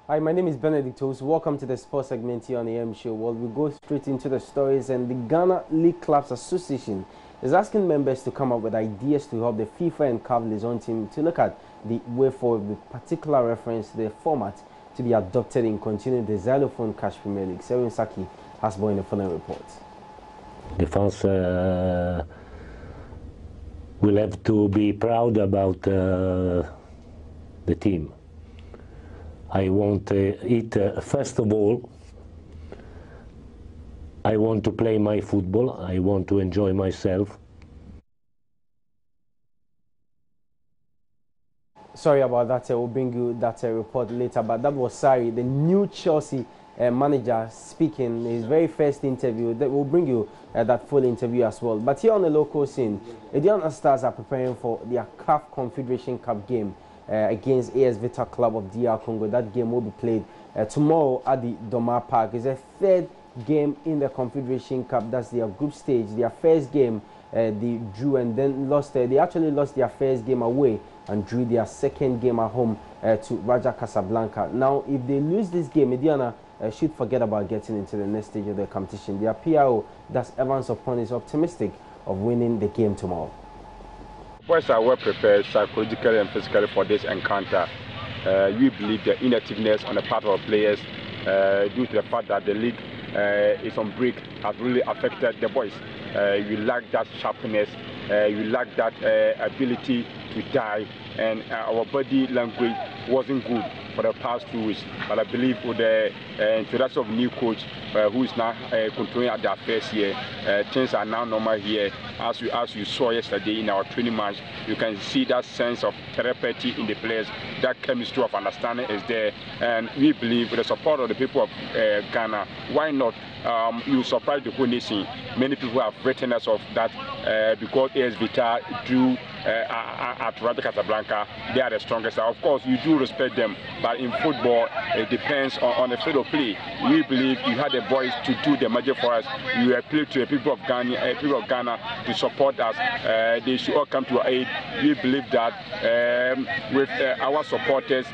Hi, my name is Benedict Owusu. Welcome to the sports segment here on the AM show. Well, we go straight into the stories, and the Ghana League Clubs Association is asking members to come up with ideas to help the FIFA and CAF liaison team to look at the way forward with particular reference to the format to be adopted in continuing the Xylophone Cash Premier League. Serin Saki has more in the following report. The fans will have to be proud about the team. I want it, first of all, I want to play my football, I want to enjoy myself. Sorry about that, we'll bring you that report later, but that was Sarri, the new Chelsea manager, speaking his very first interview. That will bring you that full interview as well. But here on the local scene, Aduana Stars are preparing for their CAF Confederation Cup game against AS Vita Club of DR Congo. That game will be played tomorrow at the Dormaa Park. It's a third game in the Confederation Cup. That's their group stage. Their first game they drew and then lost. They actually lost their first game away and drew their second game at home to Raja Casablanca. Now, if they lose this game, Aduana should forget about getting into the next stage of the competition. Their PRO, that's Evans Upon, is optimistic of winning the game tomorrow. Boys are well prepared psychologically and physically for this encounter. We believe the inactiveness on the part of our players due to the fact that the league is on break has really affected the boys. We lack that sharpness, we lack that ability to dive, and our body language wasn't good for the past 2 weeks. But I believe with the introduction of new coach who is now controlling at their first year, things are now normal here. As you saw yesterday in our training match, you can see that sense of therapy in the players. That chemistry of understanding is there, and we believe with the support of the people of Ghana, why not? You surprise the whole nation. Many people have written us off that because AS Vita drew at Raja Casablanca, they are the strongest. Of course, you do respect them, but in football, it depends on the field of play. We believe you had the boys to do the magic for us. We appeal to the people of Ghana to support us. They should all come to our aid. We believe that with our supporters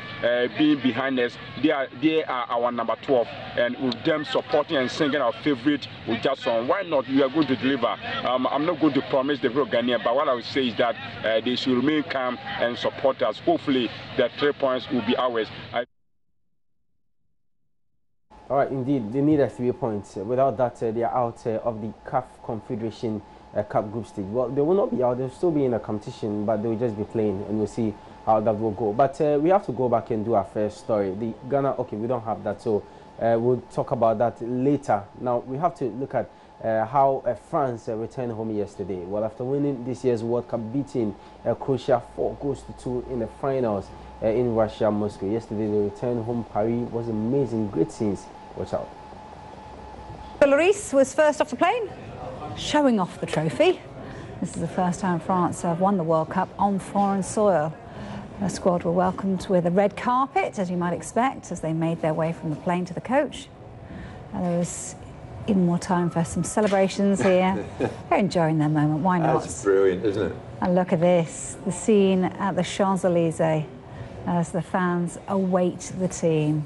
being behind us, they are our number 12, and with them supporting and singing our favorite with just song, why not? We are going to deliver. I'm not going to promise the people of Ghana, but what I would say is that they should remain calm and support us. Hopefully, the 3 points will be ours. All right, indeed, they need 3 points. Without that, they are out of the CAF Confederation Cup group stage. Well, they will not be out. They'll still be in a competition, but they will just be playing, and we'll see how that will go. But we have to go back and do our first story. The Ghana, okay, we don't have that, so we'll talk about that later. Now, we have to look at how France returned home yesterday. Well, after winning this year's World Cup, beating Croatia 4-2 in the finals in Russia, Moscow. Yesterday, they returned home. Paris was amazing. Great scenes. Watch out. Lloris was first off the plane, showing off the trophy. This is the first time France have won the World Cup on foreign soil. The squad were welcomed with a red carpet, as you might expect, as they made their way from the plane to the coach. And there was even more time for some celebrations here. They're enjoying their moment, why not? That's brilliant, isn't it? And look at this, the scene at the Champs-Élysées as the fans await the team.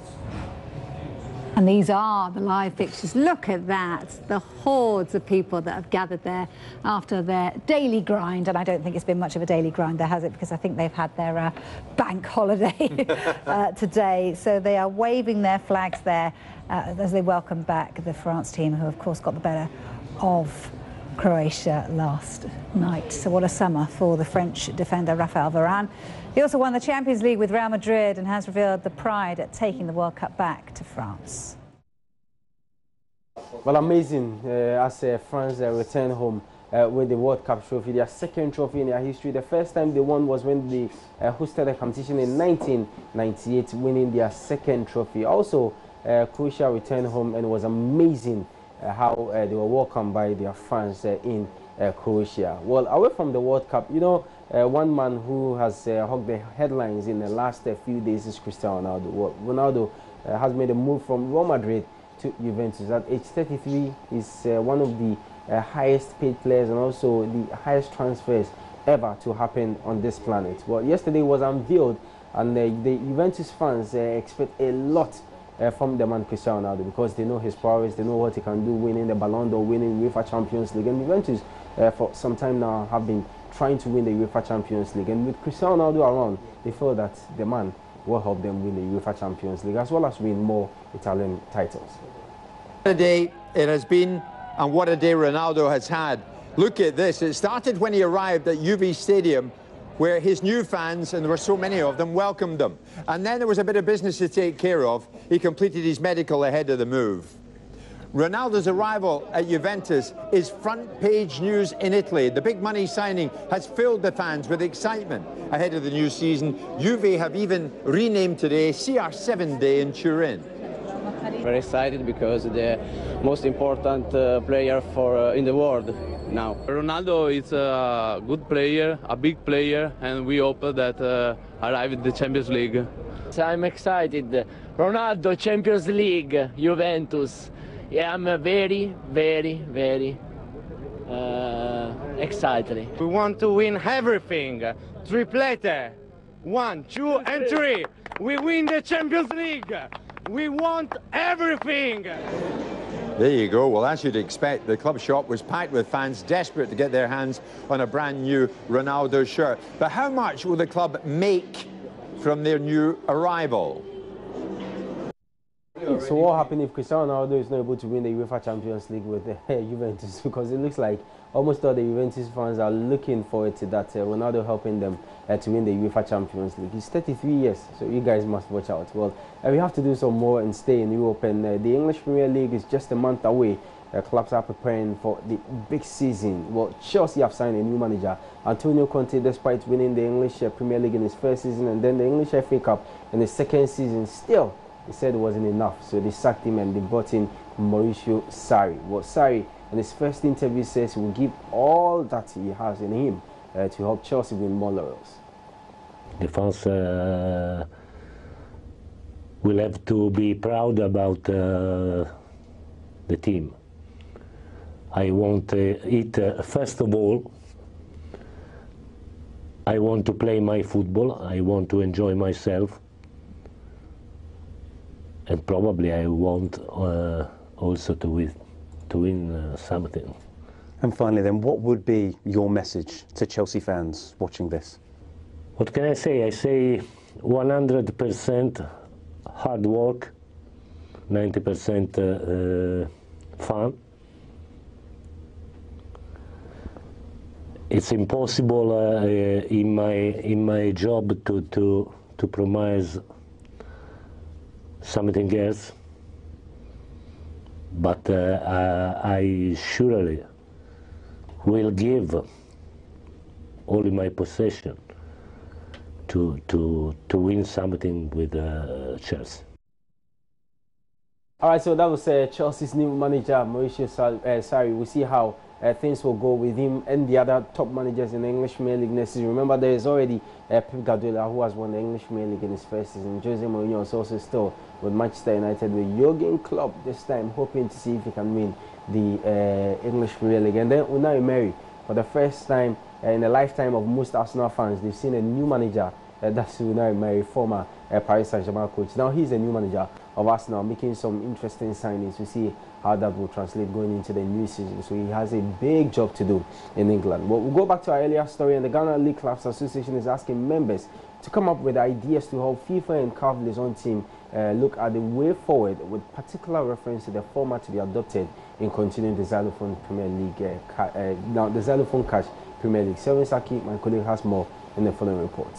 And these are the live pictures. Look at that, the hordes of people that have gathered there after their daily grind. And I don't think it's been much of a daily grind there, has it? Because I think they've had their bank holiday today. So they are waving their flags there as they welcome back the France team, who of course got the better of Croatia last night. So what a summer for the French defender Raphael Varane. He also won the Champions League with Real Madrid and has revealed the pride at taking the World Cup back to France. Well, amazing as France returned home with the World Cup trophy, their second trophy in their history. The first time they won was when they hosted a competition in 1998, winning their second trophy. Also, Croatia returned home, and it was amazing how they were welcomed by their fans in Croatia. Well, away from the World Cup, you know, one man who has hogged the headlines in the last few days is Cristiano Ronaldo. Well, Ronaldo has made a move from Real Madrid to Juventus. At age 33, he's one of the highest paid players and also the highest transfers ever to happen on this planet. Well, yesterday was unveiled, and the Juventus fans expect a lot from the man Cristiano Ronaldo, because they know his prowess, they know what he can do, winning the Ballon d'Or, winning UEFA Champions League. And Juventus for some time now have been trying to win the UEFA Champions League, and with Cristiano Ronaldo around, they feel that the man will help them win the UEFA Champions League, as well as win more Italian titles. What a day it has been, and what a day Ronaldo has had. Look at this. It started when he arrived at Juve Stadium, where his new fans, and there were so many of them, welcomed him. And then there was a bit of business to take care of. He completed his medical ahead of the move. Ronaldo's arrival at Juventus is front-page news in Italy. The big money signing has filled the fans with excitement ahead of the new season. Juve have even renamed today CR7 Day in Turin. Very excited because the most important player in the world now. Ronaldo is a good player, a big player, and we hope that arrive in the Champions League. I'm excited. Ronaldo, Champions League, Juventus. Yeah, I'm very, very, very excited. We want to win everything. Triplete. 1, 2, and 3. We win the Champions League. We want everything. There you go. Well, as you'd expect, the club shop was packed with fans desperate to get their hands on a brand new Ronaldo shirt. But how much will the club make from their new arrival? So what happened if Cristiano Ronaldo is not able to win the UEFA Champions League with Juventus? Because it looks like almost all the Juventus fans are looking forward to that Ronaldo helping them to win the UEFA Champions League. He's 33 years, so you guys must watch out. Well, we have to do some more and stay in Europe, and the English Premier League is just a month away. Clubs are preparing for the big season. Well, Chelsea have signed a new manager, Antonio Conte, despite winning the English Premier League in his first season and then the English FA Cup in his second season. Still, he said it wasn't enough, so they sacked him and they brought in Mauricio Sarri. Well, Sarri, in his first interview, says he will give all that he has in him to help Chelsea win more laurels. The fans will have to be proud about the team. I want it, first of all, I want to play my football, I want to enjoy myself, and probably I want also to win something. And finally then, what would be your message to Chelsea fans watching this? What can I say? I say 100% hard work, 90% fun. It's impossible in my job to promise something else, but I surely will give all in my possession to win something with Chelsea. All right, so that was Chelsea's new manager, Mauricio Sarri. We'll see how things will go with him and the other top managers in the English Premier League next season. Remember, there is already Pep Guardiola, who has won the English Premier League in his first season. Jose Mourinho is also still with Manchester United, with Jurgen Klopp this time, hoping to see if he can win the English Premier League. And then Unai Emery, for the first time in the lifetime of most Arsenal fans, they've seen a new manager. That's Unai Emery, former Paris Saint-Germain coach. Now he's a new manager of Arsenal, making some interesting signings. We see how that will translate going into the new season. So he has a big job to do in England. Well, we'll go back to our earlier story, and the Ghana League Clubs Association is asking members to come up with ideas to help FIFA and CAF liaison team look at the way forward, with particular reference to the format to be adopted in continuing the Xylophone Premier League. Now, the Xylophone Cash Premier League. Selvin Saki, my colleague, has more in the following report.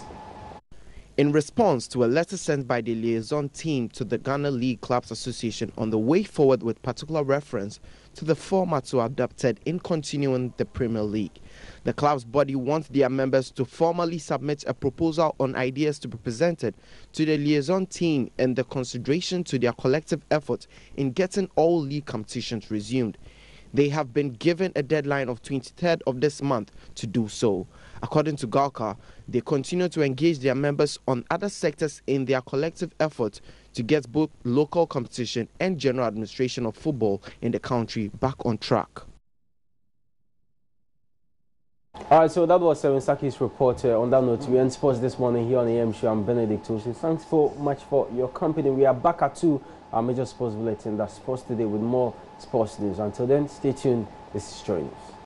In response to a letter sent by the liaison team to the Ghana League Clubs Association on the way forward with particular reference to the format to adopted in continuing the Premier League, the club's body wants their members to formally submit a proposal on ideas to be presented to the liaison team and the consideration to their collective effort in getting all league competitions resumed. They have been given a deadline of 23rd of this month to do so. According to Galka, they continue to engage their members on other sectors in their collective effort to get both local competition and general administration of football in the country back on track. All right, so that was Saki's report. On that note, we end sports this morning here on the AM Show. I'm Benedict Ocean. Thanks so much for your company. We are back at 2, our major sports bulletin. That's Sports Today with more sports news. Until then, stay tuned. This is JoyNews.